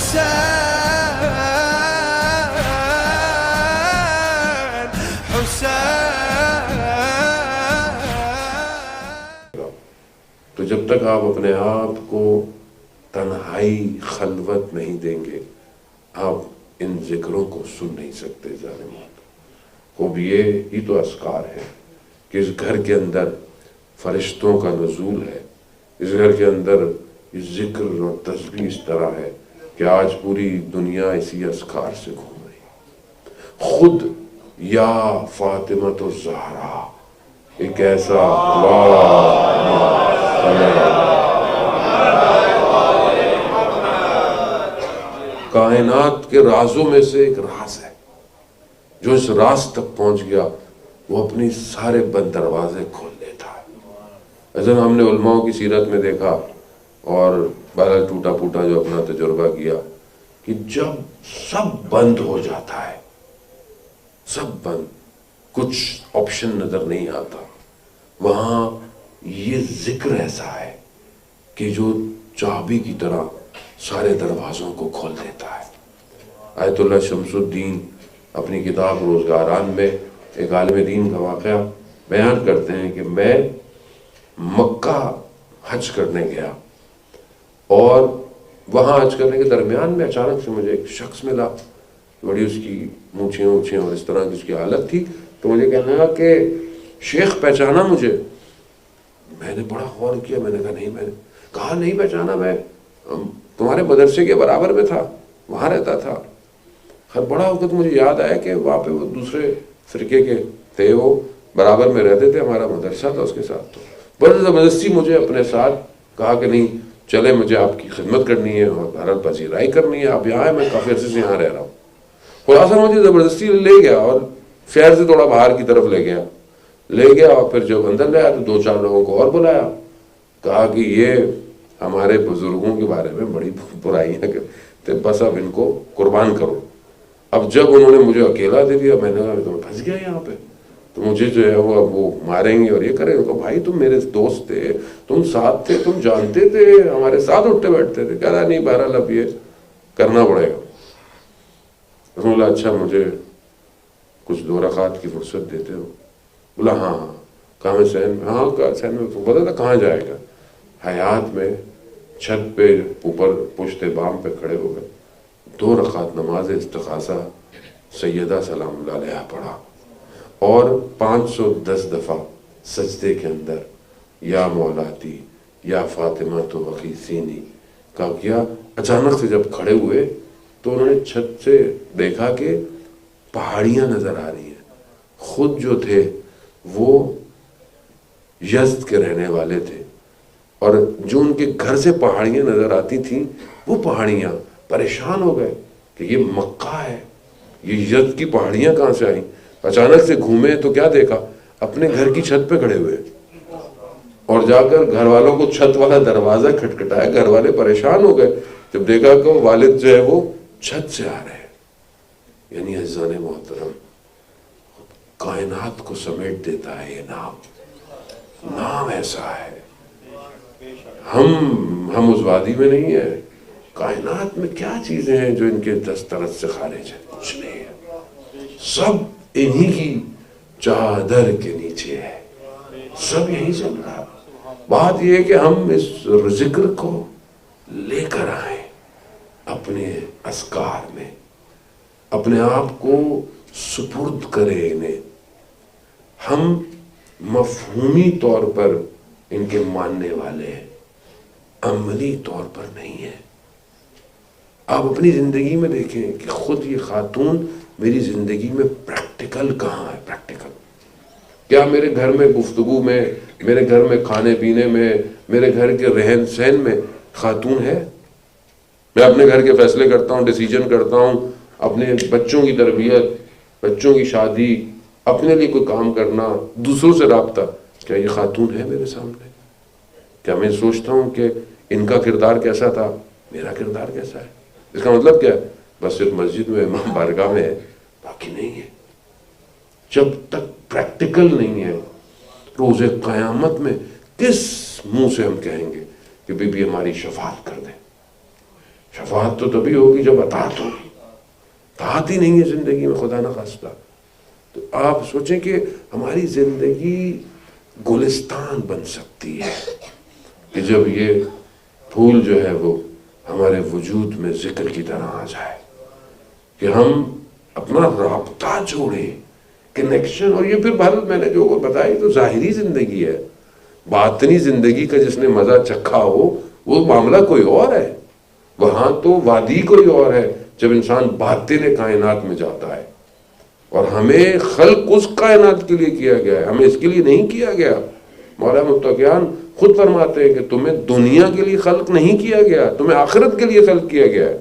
حسین حسین. تو جب تک آپ اپنے آپ کو تنہائی خلوت نہیں دیں گے آپ ان ذکروں کو سن نہیں سکتے. ظالمات خوب یہ ہی تو اذکار ہے کہ اس گھر کے اندر فرشتوں کا نزول ہے، اس گھر کے اندر ذکر اور تسبیح اس طرح ہے کہ آج پوری دنیا اسی اذکار سے گھوم رہی ہے. خود یا فاطمۃ الزہرا ایک ایسا کائنات کے رازوں میں سے ایک راز ہے. جو اس راز تک پہنچ گیا وہ اپنی سارے بند دروازے کھول لیتا ہے. ایسا ہم نے علماء کی سیرت میں دیکھا اور بہرحال ٹوٹا پھوٹا جو اپنا تجربہ کیا کہ جب سب بند ہو جاتا ہے، سب بند، کچھ آپشن نظر نہیں آتا، وہاں یہ ذکر ایسا ہے کہ جو چابی کی طرح سارے دروازوں کو کھول دیتا ہے. آیت اللہ شمس الدین اپنی کتاب روزگاران میں ایک عالم دین کا واقعہ بیان کرتے ہیں کہ میں مکہ حج کرنے گیا اور وہاں حج کرنے کے درمیان میں اچانک سے مجھے ایک شخص ملا، بڑی اس کی مونچھیں اور اس طرح کی اس کی حالت تھی. تو مجھے کہنے لگا کہ شیخ پہچانا مجھے؟ میں نے بڑا غور کیا، میں نے کہا نہیں. میں نے کہا نہیں پہچانا، میں تمہارے مدرسے کے برابر میں تھا، وہاں رہتا تھا. خیر بڑا وقت مجھے یاد آیا کہ وہاں پہ وہ دوسرے فرقے کے تھے، وہ برابر میں رہتے تھے، ہمارا مدرسہ تھا اس کے ساتھ. تو بڑی زبردستی مجھے اپنے ساتھ کہا کہ نہیں چلے، مجھے آپ کی خدمت کرنی ہے اور بہرحال پذیرائی کرنی ہے، آپ یہاں ہیں، میں کافی عرصے سے یہاں رہ رہا ہوں. خلاصہ مجھے زبردستی لے گیا اور شہر سے تھوڑا باہر کی طرف لے گیا اور پھر جب اندر لے آیا تو 2-4 لوگوں کو اور بلایا، کہا کہ یہ ہمارے بزرگوں کے بارے میں بڑی برائیاں کرتے، بس اب ان کو قربان کرو. اب جب انہوں نے مجھے اکیلا دے دیا، میں نے کہا تو میں پھنس گیا یہاں پہ، تو مجھے جو ہے وہ ماریں گے اور یہ کریں گے. بھائی تم میرے دوست تھے، تم ساتھ تھے، تم جانتے تھے، ہمارے ساتھ اٹھتے بیٹھتے تھے. کہہ رہا نہیں بہرحال اب یہ کرنا پڑے گا. رسول اللہ اچھا مجھے کچھ 2 رکعات کی فرصت دیتے ہو؟ بولا ہاں. کہاں میں سین میں؟ ہاں سین میں. تو پتا تھا کہاں جائے گا؟ حیات میں چھت پہ اوپر پشت بام پہ کھڑے ہو گئے، 2 رکعات نماز استخاصہ سیدہ سلام اللہ علیہ پڑھا اور 510 دفعہ سجدے کے اندر یا مولاتی یا فاطمہ تو وقیسینی کا کیا. اچانک سے جب کھڑے ہوئے تو انہوں نے چھت سے دیکھا کہ پہاڑیاں نظر آ رہی ہیں. خود جو تھے وہ یزد کے رہنے والے تھے اور جو ان کے گھر سے پہاڑیاں نظر آتی تھیں وہ پہاڑیاں پریشان ہو گئے کہ یہ مکہ ہے، یہ یزد کی پہاڑیاں کہاں سے آئیں. اچانک سے گھومے تو کیا دیکھا؟ اپنے گھر کی چھت پہ کھڑے ہوئے اور جا کر گھر والوں کو چھت والا دروازہ کھٹکھٹایا. گھر والے پریشان ہو گئے جب دیکھا کہ والد جو ہے وہ چھت سے آ رہے ہیں. یعنی عزیزان محترم کائنات کو سمیٹ دیتا ہے یہ نام ایسا ہے. ہم اس وادی میں نہیں ہیں. کائنات میں کیا چیزیں ہیں جو ان کے دسترس سے خارج ہیں؟ کچھ نہیں ہے، سب انہی کی چادر کے نیچے ہے، سب یہی چل رہا ہے. بات یہ ہے کہ ہم اس ذکر کو لے کر آئیں اپنے اذکار میں، اپنے آپ کو سپرد کریں انہیں. ہم مفہومی طور پر ان کے ماننے والے ہیں، عملی طور پر نہیں ہیں. آپ اپنی زندگی میں دیکھیں کہ خود یہ خاتون میری زندگی میں پریکٹیکل کہاں ہے؟ پریکٹیکل کیا میرے گھر میں گفتگو میں، میرے گھر میں کھانے پینے میں، میرے گھر کے رہن سہن میں خاتون ہے؟ میں اپنے گھر کے فیصلے کرتا ہوں، ڈیسیجن کرتا ہوں، اپنے بچوں کی تربیت، بچوں کی شادی، اپنے لیے کوئی کام کرنا، دوسروں سے رابطہ. کیا یہ خاتون ہے میرے سامنے؟ کیا میں سوچتا ہوں کہ ان کا کردار کیسا تھا، میرا کردار کیسا ہے؟ اس کا مطلب کیا ہے؟ بس صرف مسجد میں امام بارگاہ میں ہے، باقی نہیں ہے. جب تک پریکٹیکل نہیں ہے روز قیامت میں کس منہ سے ہم کہیں گے کہ بی بی ہماری شفاعت کر دیں؟ شفاعت تو تبھی ہوگی جب اطاعت ہوگی. اطاعت ہی نہیں ہے زندگی میں خدا نہ خواستہ. تو آپ سوچیں کہ ہماری زندگی گلستان بن سکتی ہے کہ جب یہ پھول جو ہے وہ ہمارے وجود میں ذکر کی طرح آ جائے، کہ ہم اپنا رابطہ جوڑیں، کنیکشن. اور یہ پھر بھارت میں نے جو بتائی تو ظاہری زندگی ہے. باطنی زندگی کا جس نے مزہ چکھا ہو وہ معاملہ کوئی اور ہے. وہاں تو وادی کوئی اور ہے جب انسان باطن کائنات میں جاتا ہے. اور ہمیں خلق اس کائنات کے لیے کیا گیا ہے، ہمیں اس کے لیے نہیں کیا گیا. مولا متقیان خود فرماتے ہیں کہ تمہیں دنیا کے لیے خلق نہیں کیا گیا، تمہیں آخرت کے لیے خلق کیا گیا ہے.